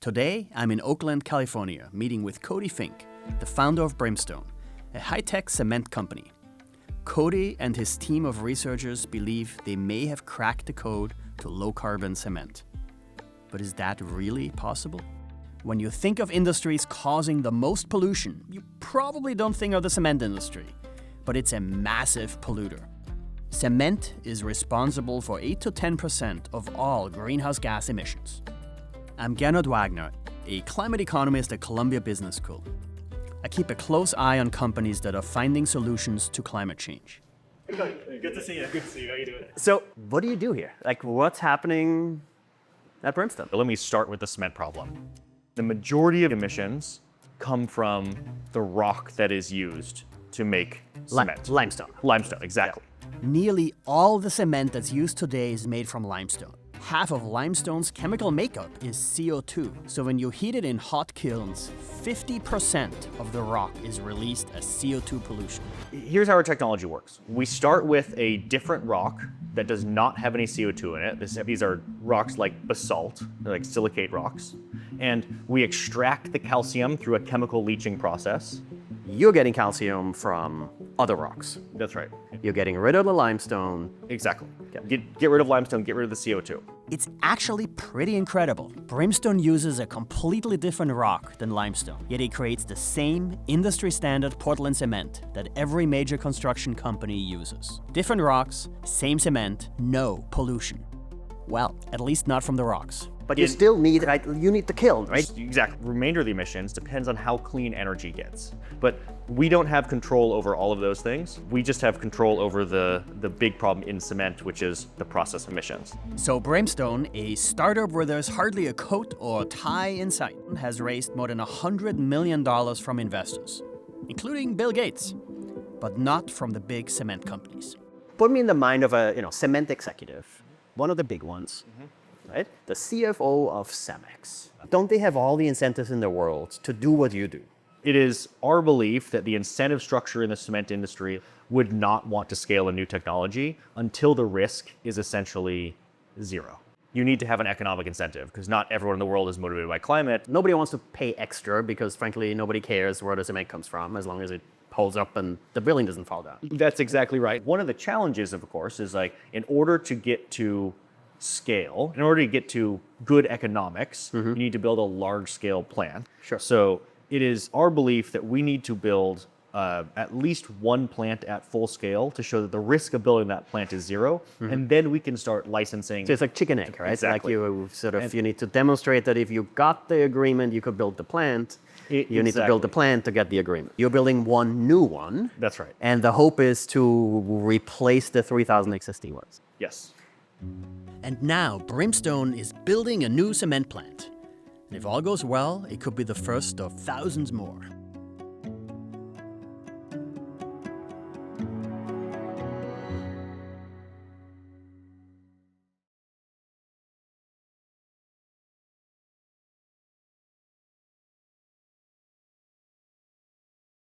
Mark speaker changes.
Speaker 1: Today, I'm in Oakland, California, meeting with Cody Finke, the founder of Brimstone, a high-tech cement company. Cody and his team of researchers believe they may have cracked the code to low-carbon cement. But is that really possible? When you think of industries causing the most pollution, you probably don't think of the cement industry, but it's a massive polluter. Cement is responsible for 8 to 10% of all greenhouse gas emissions. I'm Gernot Wagner, a climate economist at Columbia Business School. I keep a close eye on companies that are finding solutions to climate change.
Speaker 2: Good to see you. Good to see you. How you doing?
Speaker 1: So, what do you do here? What's happening at Brimstone?
Speaker 2: Let me start with the cement problem. The majority of emissions come from the rock that is used to make cement.
Speaker 1: Limestone.
Speaker 2: Limestone, exactly.
Speaker 1: Nearly all the cement that's used today is made from limestone. Half of limestone's chemical makeup is CO2. So when you heat it in hot kilns, 50% of the rock is released as CO2 pollution.
Speaker 2: Here's how our technology works. We start with a different rock that does not have any CO2 in it. These are rocks like basalt, like silicate rocks. And we extract the calcium through a chemical leaching process.
Speaker 1: You're getting calcium from other rocks.
Speaker 2: That's right.
Speaker 1: You're getting rid of the limestone.
Speaker 2: Exactly. Get rid of limestone, get rid of the CO2.
Speaker 1: It's actually pretty incredible. Brimstone uses a completely different rock than limestone, yet it creates the same industry-standard Portland cement that every major construction company uses. Different rocks, same cement, no pollution. Well, at least not from the rocks.
Speaker 3: But you still need, you need the kiln, right?
Speaker 2: Exactly. Remainder of the emissions depends on how clean energy gets. But we don't have control over all of those things. We just have control over the big problem in cement, which is the process emissions.
Speaker 1: So Brimstone, a startup where there's hardly a coat or tie in sight, has raised more than $100 million from investors, including Bill Gates, but not from the big cement companies.
Speaker 3: Put me in the mind of a cement executive, one of the big ones. Right? The CFO of Cemex. Don't they have all the incentives in the world to do what you do?
Speaker 2: It is our belief that the incentive structure in the cement industry would not want to scale a new technology until the risk is essentially zero. You need to have an economic incentive because not everyone in the world is motivated by climate.
Speaker 3: Nobody wants to pay extra because frankly, nobody cares where the cement comes from as long as it holds up and the building doesn't fall down.
Speaker 2: That's exactly right. One of the challenges, of course, is in order to get to scale, in order to get to good economics, you need to build a large-scale plant.
Speaker 3: Sure.
Speaker 2: So it is our belief that we need to build at least one plant at full scale to show that the risk of building that plant is zero, and then we can start licensing.
Speaker 3: So it's like chicken egg, right?
Speaker 2: Exactly.
Speaker 3: Like you need to demonstrate that if you got the agreement, you could build the plant. You need to build the plant to get the agreement. You're building one new one.
Speaker 2: That's right.
Speaker 3: And the hope is to replace the 3,000 existing ones.
Speaker 2: Yes.
Speaker 1: And now Brimstone is building a new cement plant. And if all goes well, it could be the first of thousands more.